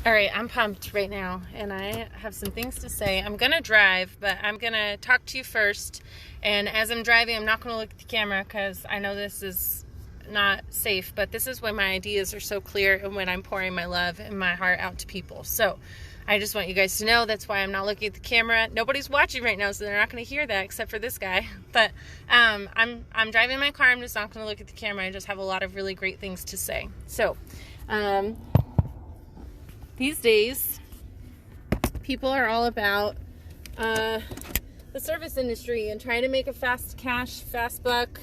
All right, I'm pumped right now, and I have some things to say. I'm going to drive, but I'm going to talk to you first. And as I'm driving, I'm not going to look at the camera because I know this is not safe, but this is when my ideas are so clear and when I'm pouring my love and my heart out to people. So I just want you guys to know that's why I'm not looking at the camera. Nobody's watching right now, so they're not going to hear that except for this guy. But I'm driving my car. I'm just not going to look at the camera. I just have a lot of really great things to say. So, these days, people are all about the service industry and trying to make a fast cash, fast buck,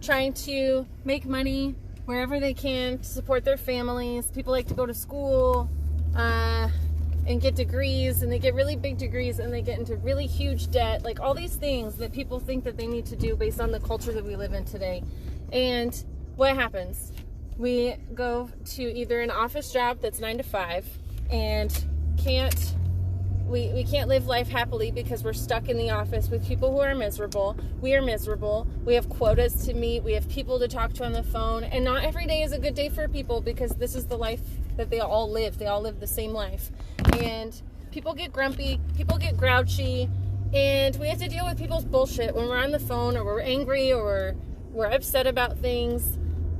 trying to make money wherever they can to support their families. People like to go to school and get degrees, and they get really big degrees and they get into really huge debt. Like all these things that people think that they need to do based on the culture that we live in today. And what happens? We go to either an office job that's 9 to 5 and we can't live life happily because we're stuck in the office with people who are miserable. We are miserable. We have quotas to meet. We have people to talk to on the phone. And not every day is a good day for people because this is the life that they all live. They all live the same life. And people get grumpy. People get grouchy. And we have to deal with people's bullshit when we're on the phone or we're angry or we're upset about things.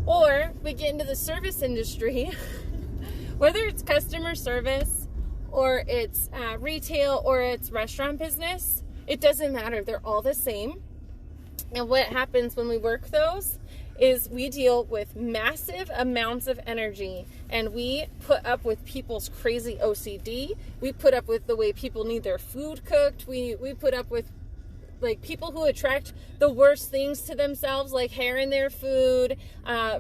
Or we get into the service industry, whether it's customer service or it's retail or it's restaurant business, it doesn't matter. They're all the same. And what happens when we work those is we deal with massive amounts of energy, and we put up with people's crazy OCD. We put up with the way people need their food cooked. We put up with like people who attract the worst things to themselves, like hair in their food,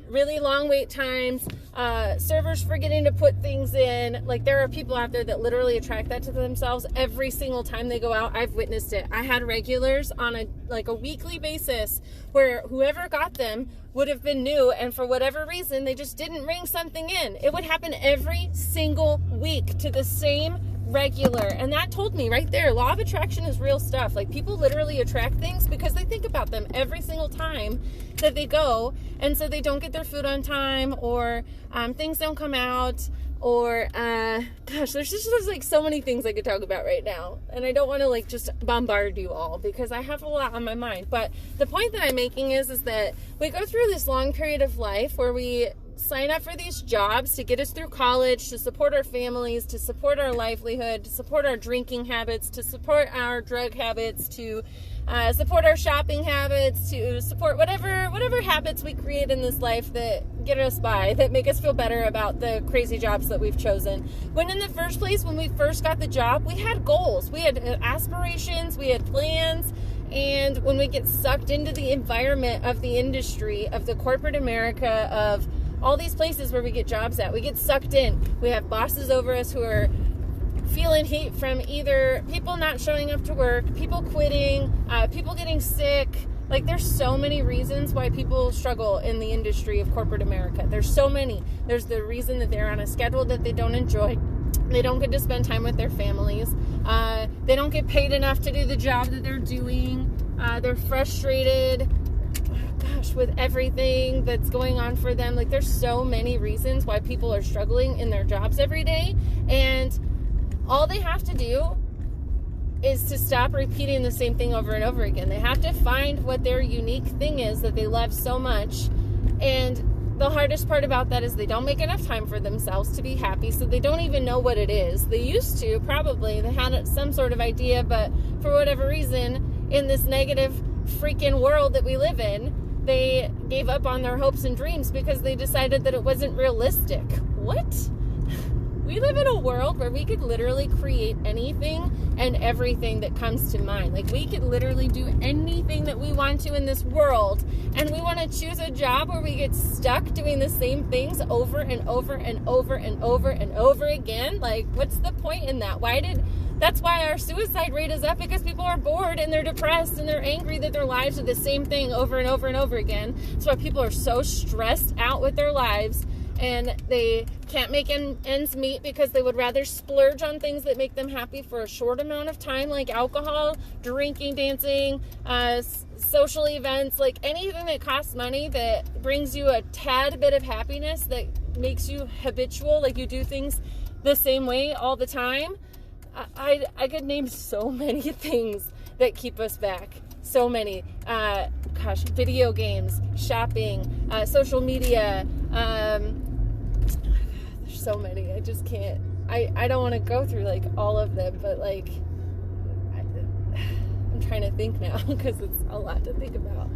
really long wait times, servers forgetting to put things in. Like there are people out there that literally attract that to themselves every single time they go out. I've witnessed it. I had regulars on a weekly basis where whoever got them would have been new, and for whatever reason they just didn't ring something in. It would happen every single week to the same regular, and that told me right there, law of attraction is real stuff. Like people literally attract things because they think about them every single time that they go, and so they don't get their food on time, or things don't come out, or gosh, there's like so many things I could talk about right now, and I don't want to like just bombard you all because I have a lot on my mind. But the point that I'm making is that we go through this long period of life where we sign up for these jobs to get us through college, to support our families, to support our livelihood, to support our drinking habits, to support our drug habits, to support our shopping habits, to support whatever habits we create in this life that get us by, that make us feel better about the crazy jobs that we've chosen. When in the first place, when we first got the job, we had goals, we had aspirations, we had plans. And when we get sucked into the environment of the industry, of the corporate America, of all these places where we get jobs at, we get sucked in. We have bosses over us who are feeling heat from either people not showing up to work, people quitting, people getting sick. Like there's so many reasons why people struggle in the industry of corporate America. There's so many. There's the reason that they're on a schedule that they don't enjoy. They don't get to spend time with their families. They don't get paid enough to do the job that they're doing. They're frustrated, with everything that's going on for them. Like there's so many reasons why people are struggling in their jobs every day, and all they have to do is to stop repeating the same thing over and over again. They have to find what their unique thing is that they love so much. And the hardest part about that is they don't make enough time for themselves to be happy, so they don't even know what it is. They used to, probably. They had some sort of idea, but for whatever reason, in this negative freaking world that we live in, they gave up on their hopes and dreams because they decided that it wasn't realistic. What? We live in a world where we could literally create anything and everything that comes to mind. Like we could literally do anything that we want to in this world, and we want to choose a job where we get stuck doing the same things over and over and over and over and over again. Like what's the point in that? That's why our suicide rate is up, because people are bored and they're depressed and they're angry that their lives are the same thing over and over and over again. That's why people are so stressed out with their lives, and they can't make ends meet because they would rather splurge on things that make them happy for a short amount of time, like alcohol, drinking, dancing, social events, like anything that costs money that brings you a tad bit of happiness, that makes you habitual, like you do things the same way all the time. I could name so many things that keep us back. So many. Video games, shopping, social media. There's so many. I just can't. I don't want to go through like all of them, but like I'm trying to think now because it's a lot to think about.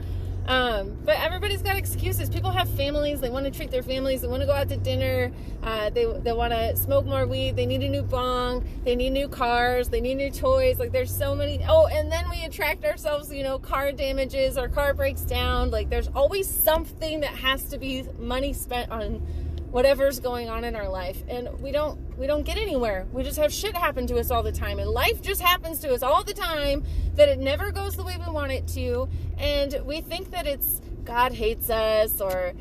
But everybody's got excuses. People have families. They want to treat their families. They want to go out to dinner. They want to smoke more weed. They need a new bong. They need new cars. They need new toys. Like there's so many. Oh, and then we attract ourselves, car damages. Our car breaks down. Like there's always something that has to be money spent on whatever's going on in our life. And we don't get anywhere. We just have shit happen to us all the time. And life just happens to us all the time, that it never goes the way we want it to. And we think that it's God hates us, or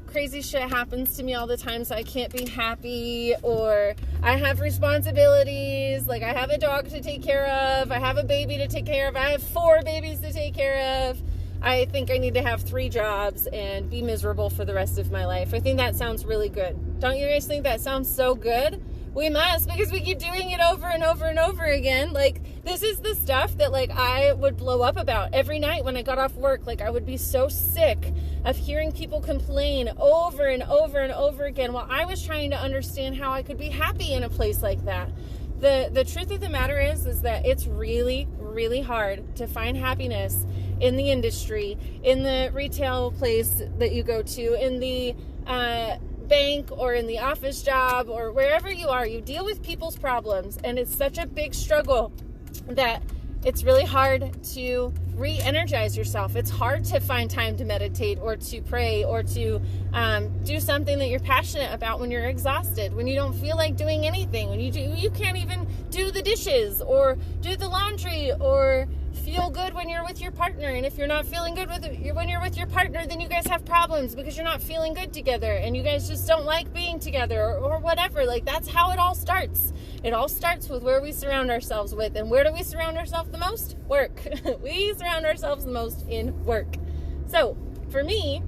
crazy shit happens to me all the time, so I can't be happy, or I have responsibilities, like I have a dog to take care of, I have a baby to take care of, I have 4 babies to take care of. I think I need to have 3 jobs and be miserable for the rest of my life. I think that sounds really good. Don't you guys think that sounds so good? We must, because we keep doing it over and over and over again. Like, this is the stuff that, like, I would blow up about every night when I got off work. Like, I would be so sick of hearing people complain over and over and over again while I was trying to understand how I could be happy in a place like that. The truth of the matter is that it's really, really hard to find happiness in the industry, in the retail place that you go to, in the bank, or in the office job, or wherever you are. You deal with people's problems, and it's such a big struggle that it's really hard to re-energize yourself. It's hard to find time to meditate, or to pray, or to do something that you're passionate about when you're exhausted, when you don't feel like doing anything, when you can't even do the dishes or do the laundry or feel good when you're with your partner. And if you're not feeling good when you're with your partner, then you guys have problems because you're not feeling good together, and you guys just don't like being together, or whatever. Like, that's how it all starts. It all starts with where we surround ourselves with. And where do we surround ourselves the most? Work. We surround ourselves the most in work. So for me,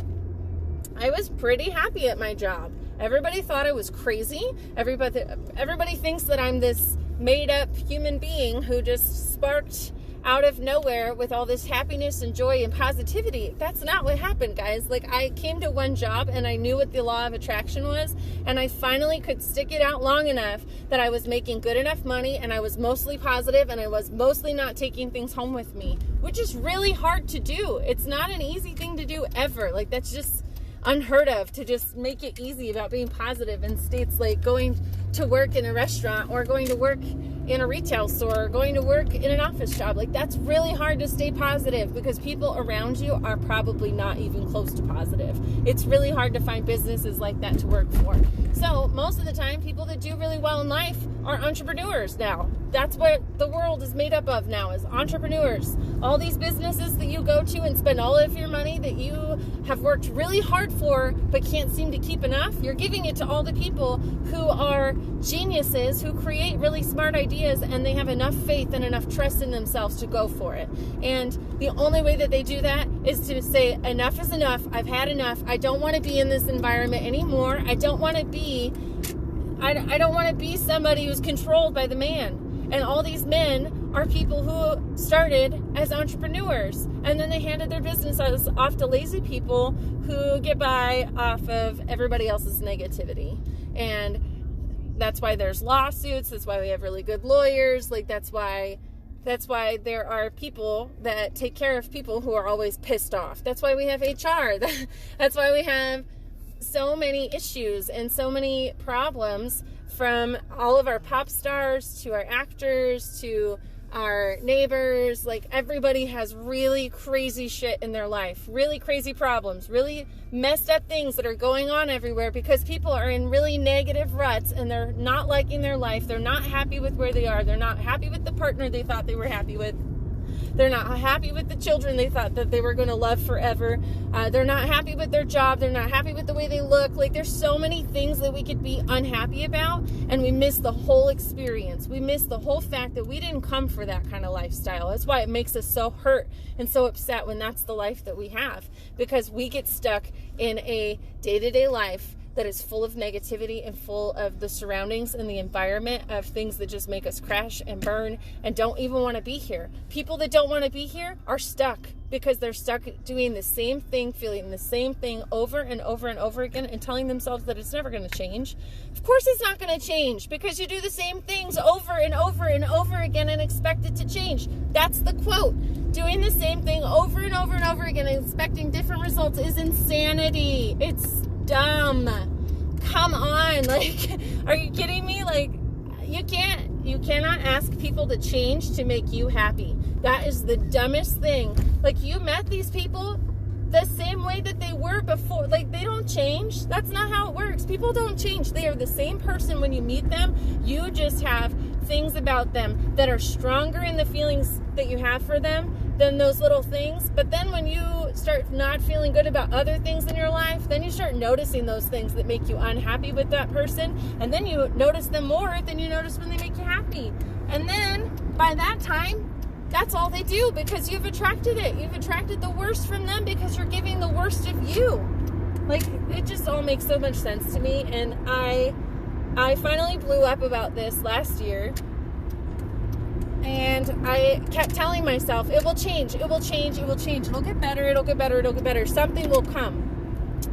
I was pretty happy at my job. Everybody thought I was crazy. Everybody thinks that I'm this made up human being who just sparked out of nowhere with all this happiness and joy and positivity. That's not what happened, guys. Like, I came to one job and I knew what the law of attraction was, and I finally could stick it out long enough that I was making good enough money, and I was mostly positive, and I was mostly not taking things home with me, which is really hard to do. It's not an easy thing to do ever. Like, that's just unheard of, to just make it easy about being positive in states like going to work in a restaurant, or going to work in a retail store, or going to work in an office job. Like, that's really hard to stay positive because people around you are probably not even close to positive. It's really hard to find businesses like that to work for. So most of the time, people that do really well in life are entrepreneurs now. That's what the world is made up of now, is entrepreneurs. All these businesses that you go to and spend all of your money that you have worked really hard for but can't seem to keep enough, you're giving it to all the people who are geniuses, who create really smart ideas, and they have enough faith and enough trust in themselves to go for it. And the only way that they do that is to say, enough is enough. I've had enough. I don't want to be in this environment anymore. I don't want to be somebody who's controlled by the man. And all these men are people who started as entrepreneurs, and then they handed their businesses off to lazy people who get by off of everybody else's negativity. And that's why there's lawsuits. That's why we have really good lawyers. Like, that's why there are people that take care of people who are always pissed off. That's why we have HR. That's why we have so many issues and so many problems, from all of our pop stars to our actors to our neighbors. Like, everybody has really crazy shit in their life, really crazy problems, really messed up things that are going on everywhere because people are in really negative ruts and they're not liking their life. They're not happy with where they are. They're not happy with the partner they thought they were happy with. They're not happy with the children they thought that they were going to love forever. They're not happy with their job. They're not happy with the way they look. Like, there's so many things that we could be unhappy about, and we miss the whole experience. We miss the whole fact that we didn't come for that kind of lifestyle. That's why it makes us so hurt and so upset when that's the life that we have, because we get stuck in a day-to-day life that is full of negativity and full of the surroundings and the environment of things that just make us crash and burn and don't even want to be here. People that don't want to be here are stuck because they're stuck doing the same thing, feeling the same thing over and over and over again and telling themselves that it's never going to change. Of course it's not going to change because you do the same things over and over and over again and expect it to change. That's the quote. Doing the same thing over and over and over again and expecting different results is insanity. It's dumb. Come on. Like, are you kidding me? Like, you cannot ask people to change to make you happy. That is the dumbest thing. Like, you met these people the same way that they were before. Like, they don't change. That's not how it works. People don't change. They are the same person when you meet them. You just have things about them that are stronger in the feelings that you have for them than those little things. But then when you start not feeling good about other things in your life, then you start noticing those things that make you unhappy with that person. And then you notice them more than you notice when they make you happy. And then by that time, that's all they do because you've attracted it. You've attracted the worst from them because you're giving the worst of you. Like, it just all makes so much sense to me. And I finally blew up about this last year. And I kept telling myself, it will change, it will change, it will change. It'll get better, it'll get better, it'll get better. Something will come.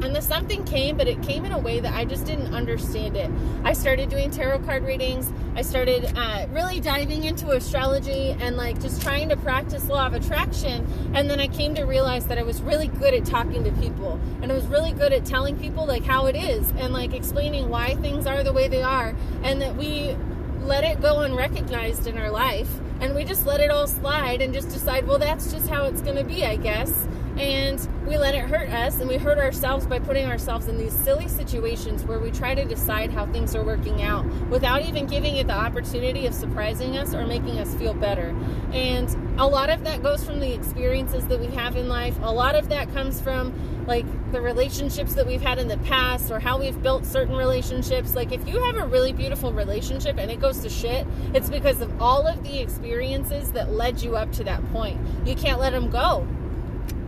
And the something came, but it came in a way that I just didn't understand it. I started doing tarot card readings. I started really diving into astrology and like just trying to practice law of attraction. And then I came to realize that I was really good at talking to people. And I was really good at telling people like how it is and like explaining why things are the way they are. And that we let it go unrecognized in our life. And we just let it all slide and just decide, well, that's just how it's going to be, I guess. And we let it hurt us, and we hurt ourselves by putting ourselves in these silly situations where we try to decide how things are working out without even giving it the opportunity of surprising us or making us feel better. And a lot of that goes from the experiences that we have in life. A lot of that comes from like the relationships that we've had in the past or how we've built certain relationships. Like if you have a really beautiful relationship and it goes to shit, it's because of all of the experiences that led you up to that point. You can't let them go.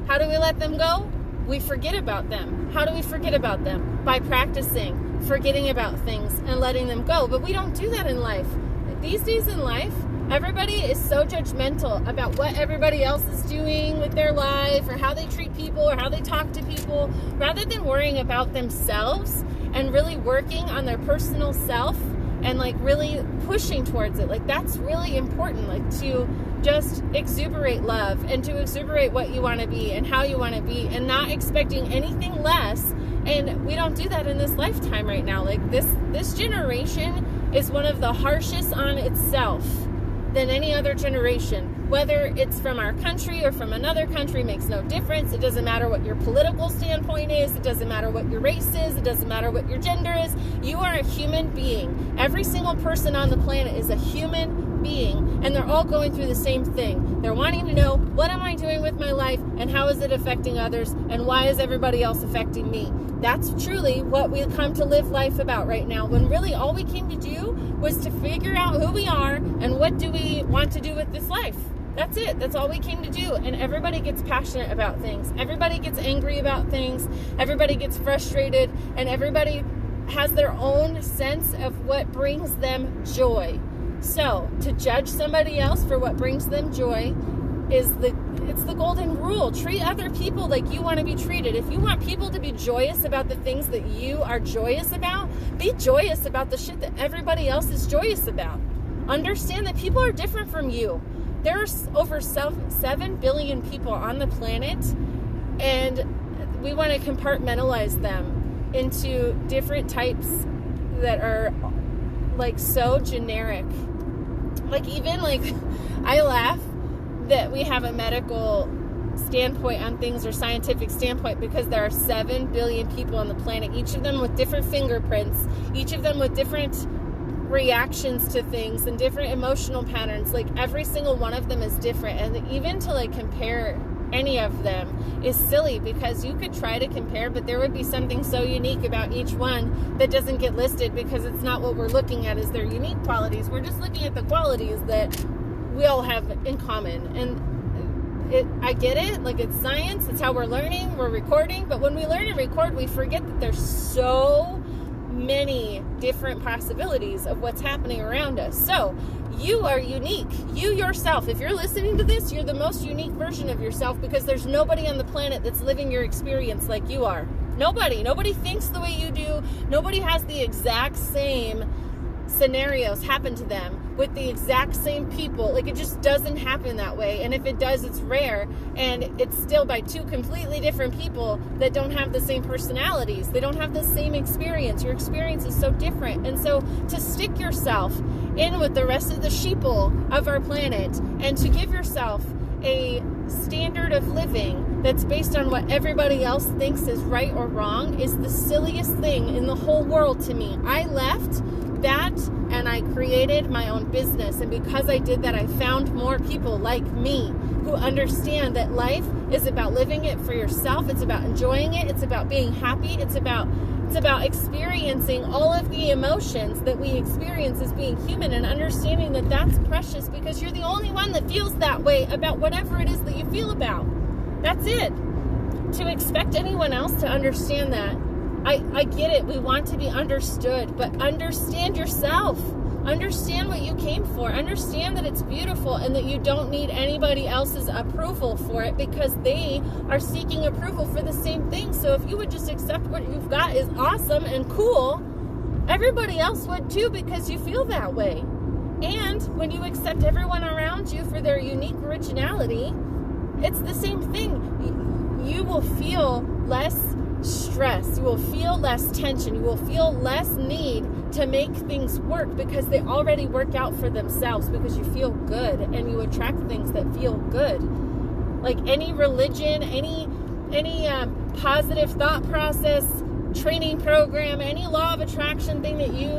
How do we let them go? We forget about them. How do we forget about them? By practicing, forgetting about things and letting them go. But we don't do that in life. These days in life, everybody is so judgmental about what everybody else is doing with their life or how they treat people or how they talk to people, rather than worrying about themselves and really working on their personal self and like really pushing towards it. Like that's really important, like to just exuberate love and to exuberate what you want to be and how you want to be and not expecting anything less. And we don't do that in this lifetime right now. Like this generation is one of the harshest on itself than any other generation. Whether it's from our country or from another country makes no difference. It doesn't matter what your political standpoint is. It doesn't matter what your race is. It doesn't matter what your gender is. You are a human being. Every single person on the planet is a human being, and they're all going through the same thing. They're wanting to know, what am I doing with my life, and how is it affecting others, and why is everybody else affecting me? That's truly what we come to live life about right now, when really all we came to do was to figure out who we are and what do we want to do with this life. That's it. That's all we came to do. And everybody gets passionate about things. Everybody gets angry about things. Everybody gets frustrated, and everybody has their own sense of what brings them joy. So to judge somebody else for what brings them joy is it's the golden rule. Treat other people like you want to be treated. If you want people to be joyous about the things that you are joyous about, be joyous about the shit that everybody else is joyous about. Understand that people are different from you. There are over 7 billion people on the planet, and we want to compartmentalize them into different types that are like so generic. Like even like I laugh that we have a medical standpoint on things or scientific standpoint because there are 7 billion people on the planet, each of them with different fingerprints, each of them with different reactions to things and different emotional patterns. Like every single one of them is different, and even to like compare any of them is silly because you could try to compare, but there would be something so unique about each one that doesn't get listed because it's not what we're looking at as their unique qualities. We're just looking at the qualities that we all have in common. And I get it, like it's science, it's how we're learning, we're recording, but when we learn and record, we forget that there's so many different possibilities of what's happening around us. So you are unique. You yourself, if you're listening to this, you're the most unique version of yourself, because there's nobody on the planet that's living your experience like you are. Nobody thinks the way you do. Nobody has the exact same scenarios happen to them with the exact same people. Like, it just doesn't happen that way. And if it does, it's rare, and it's still by two completely different people that don't have the same personalities. They don't have the same experience. Your experience is so different. And so to stick yourself in with the rest of the sheeple of our planet and to give yourself a standard of living that's based on what everybody else thinks is right or wrong is the silliest thing in the whole world to me. I left that and I created my own business, and because I did that, I found more people like me who understand that life is about living it for yourself. It's about enjoying it. It's about being happy. It's about experiencing all of the emotions that we experience as being human, and understanding that that's precious, because you're the only one that feels that way about whatever it is that you feel about. That's it. To expect anyone else to understand that, I get it. We want to be understood, but understand yourself. Understand what you came for. Understand that it's beautiful and that you don't need anybody else's approval for it, because they are seeking approval for the same thing. So if you would just accept what you've got is awesome and cool, everybody else would too, because you feel that way. And when you accept everyone around you for their unique originality, it's the same thing. You will feel less stress. You will feel less tension. You will feel less need to make things work, because they already work out for themselves, because you feel good and you attract things that feel good. Like any religion, any positive thought process, training program, any law of attraction thing that you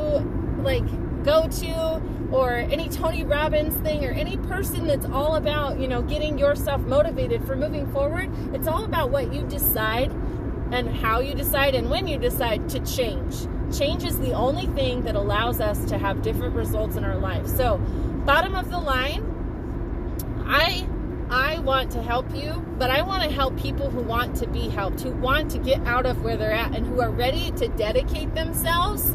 like go to, or any Tony Robbins thing, or any person that's all about, getting yourself motivated for moving forward. It's all about what you decide and how you decide and when you decide to change. Change is the only thing that allows us to have different results in our life. So, bottom of the line, I want to help you, but I want to help people who want to be helped, who want to get out of where they're at, and who are ready to dedicate themselves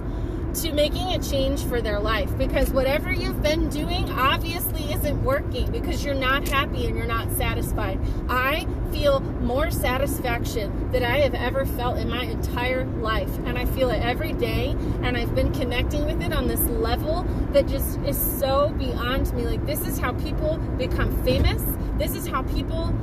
to making a change for their life, because whatever you've been doing obviously isn't working, because you're not happy and you're not satisfied. I feel more satisfaction than I have ever felt in my entire life, and I feel it every day, and I've been connecting with it on this level that just is so beyond me. Like, this is how people become famous. This is how people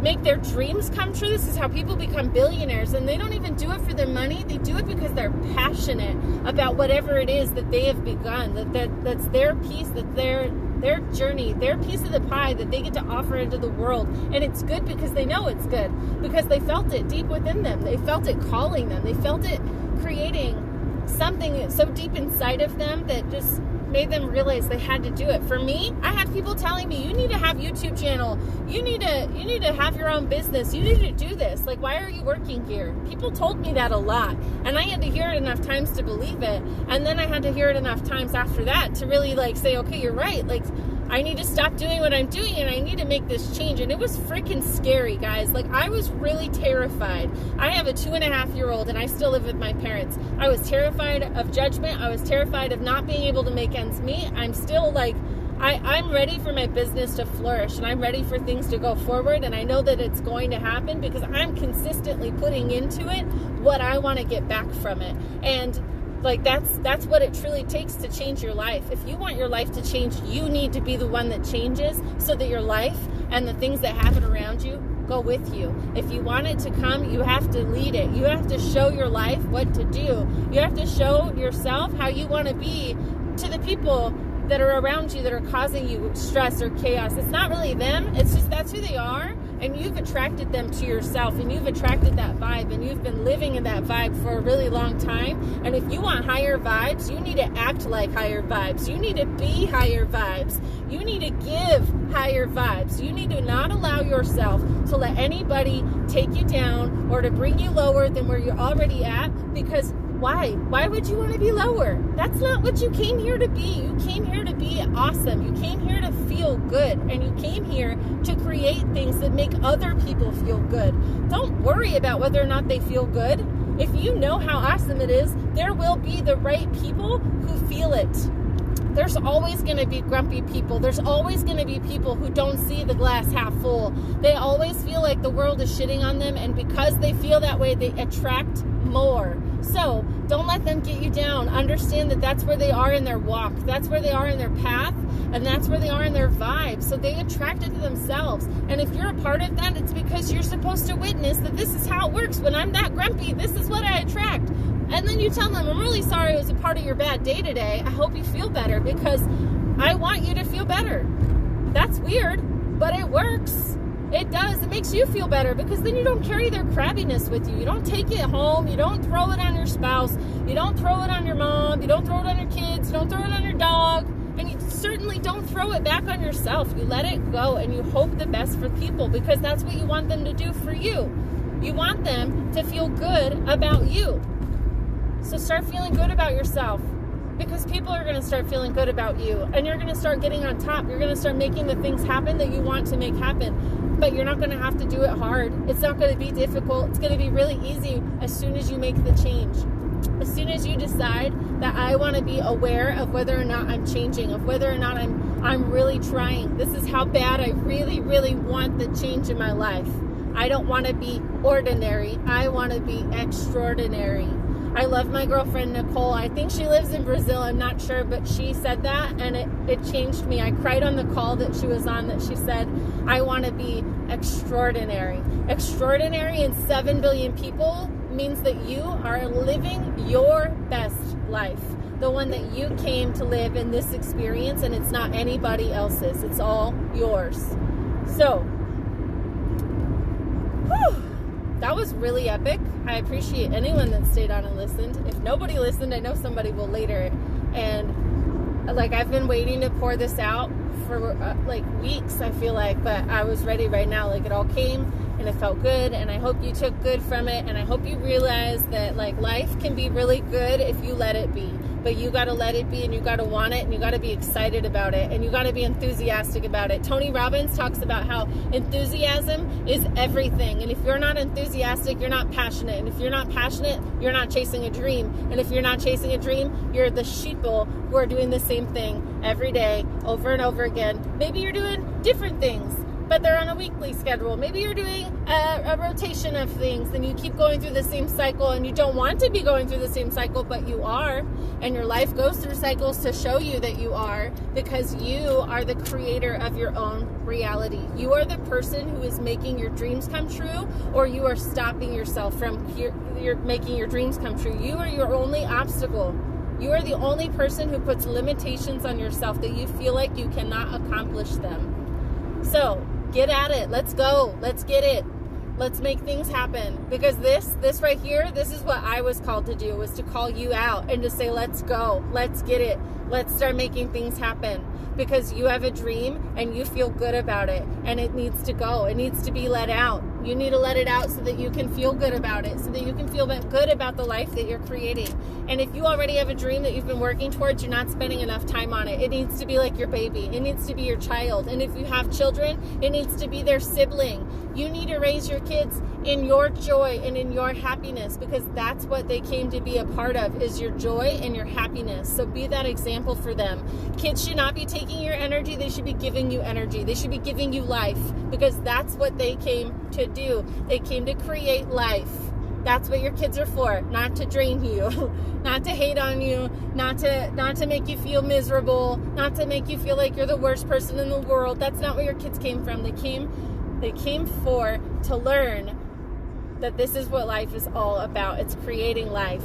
make their dreams come true. This is how people become billionaires, and they don't even do it for their money. They do it because they're passionate about whatever it is that they have begun, that's their piece, that's their journey, their piece of the pie that they get to offer into the world. And it's good because they know it's good, because they felt it deep within them. They felt it calling them. They felt it creating something so deep inside of them that just made them realize they had to do it. For me, I had people telling me, you need to have YouTube channel. You need to have your own business. You need to do this. Like, why are you working here? People told me that a lot, and I had to hear it enough times to believe it. And then I had to hear it enough times after that to really say, okay, you're right. Like, I need to stop doing what I'm doing, and I need to make this change. And it was freaking scary, guys. Like, I was really terrified. I have a 2.5-year-old, and I still live with my parents. I was terrified of judgment. I was terrified of not being able to make ends meet. I'm still I'm ready for my business to flourish, and I'm ready for things to go forward, and I know that it's going to happen because I'm consistently putting into it what I want to get back from it. And that's what it truly takes to change your life. If you want your life to change, you need to be the one that changes, so that your life and the things that happen around you go with you. If you want it to come, you have to lead it. You have to show your life what to do. You have to show yourself how you want to be to the people that are around you that are causing you stress or chaos. It's not really them. It's just that's who they are. And you've attracted them to yourself, and you've attracted that vibe, and you've been living in that vibe for a really long time. And if you want higher vibes, you need to act like higher vibes. You need to be higher vibes. You need to give higher vibes. You need to not allow yourself to let anybody take you down or to bring you lower than where you're already at, because why? Why would you want to be lower? That's not what you came here to be. You came here to be awesome. You came here to feel good, and you came here to create things that make other people feel good. Don't worry about whether or not they feel good. If you know how awesome it is, there will be the right people who feel it. There's always going to be grumpy people. There's always going to be people who don't see the glass half full. They always feel like the world is shitting on them, and because they feel that way, they attract more. So don't let them get you down. Understand that that's where they are in their walk. That's where they are in their path, and that's where they are in their vibe. So they attract it to themselves. And if you're a part of that, it's because you're supposed to witness that this is how it works. When I'm that grumpy, this is what I attract. And then you tell them, I'm really sorry it was a part of your bad day today. I hope you feel better because I want you to feel better. That's weird, but it works. It does. It makes you feel better because then you don't carry their crabbiness with you. You don't take it home. You don't throw it on your spouse. You don't throw it on your mom. You don't throw it on your kids. You don't throw it on your dog. And you certainly don't throw it back on yourself. You let it go and you hope the best for people because that's what you want them to do for you. You want them to feel good about you. So start feeling good about yourself because people are going to start feeling good about you and you're going to start getting on top. You're going to start making the things happen that you want to make happen, but you're not going to have to do it hard. It's not going to be difficult. It's going to be really easy as soon as you make the change. As soon as you decide that I want to be aware of whether or not I'm changing, of whether or not I'm really trying. This is how bad I really, really want the change in my life. I don't want to be ordinary. I want to be extraordinary. I love my girlfriend, Nicole. I think she lives in Brazil. I'm not sure, but she said that, and it changed me. I cried on the call that she was on that she said, I want to be extraordinary. Extraordinary in 7 billion people means that you are living your best life. The one that you came to live in this experience, and it's not anybody else's. It's all yours. So, whew. That was really epic. I appreciate anyone that stayed on and listened. If nobody listened, I know somebody will later. And like I've been waiting to pour this out for like weeks, I feel like, but I was ready right now. Like it all came and it felt good, and I hope you took good from it, and I hope you realize that like life can be really good if you let it be. But you got to let it be, and you got to want it, and you got to be excited about it, and you got to be enthusiastic about it. Tony Robbins talks about how enthusiasm is everything. And if you're not enthusiastic, you're not passionate. And if you're not passionate, you're not chasing a dream. And if you're not chasing a dream, you're the sheeple who are doing the same thing every day, over and over again. Maybe you're doing different things, but they're on a weekly schedule. Maybe you're doing a rotation of things and you keep going through the same cycle, and you don't want to be going through the same cycle, but you are. And your life goes through cycles to show you that you are, because you are the creator of your own reality. You are the person who is making your dreams come true, or you are stopping yourself from making your dreams come true. You are your only obstacle. You are the only person who puts limitations on yourself that you feel like you cannot accomplish them. So, get at it. Let's go. Let's get it. Let's make things happen. Because this right here, this is what I was called to do, was to call you out and to say, let's go. Let's get it. Let's start making things happen. Because you have a dream and you feel good about it, and it needs to go. It needs to be let out. You need to let it out so that you can feel good about it, so that you can feel good about the life that you're creating. And if you already have a dream that you've been working towards, you're not spending enough time on it. It needs to be like your baby. It needs to be your child. And if you have children, it needs to be their sibling. You need to raise your kids in your joy and in your happiness, because that's what they came to be a part of, is your joy and your happiness. So be that example for them. Kids should not be taking your energy. They should be giving you energy. They should be giving you life, because that's what they came to do. They came to create life. That's what your kids are for, not to drain you, not to hate on you, not to make you feel miserable, not to make you feel like you're the worst person in the world. That's not where your kids came from. They came to learn that this is what life is all about. It's creating life.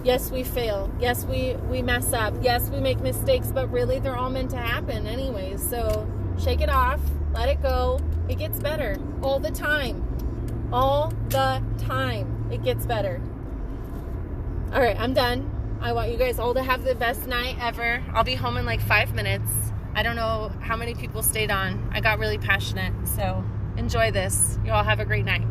Yes, we fail. Yes, we mess up. Yes, we make mistakes, but really they're all meant to happen anyways. So shake it off, let it go. It gets better all the time. All the time. It gets better. All right, I'm done. I want you guys all to have the best night ever. I'll be home in like 5 minutes. I don't know how many people stayed on. I got really passionate, so enjoy this. You all have a great night.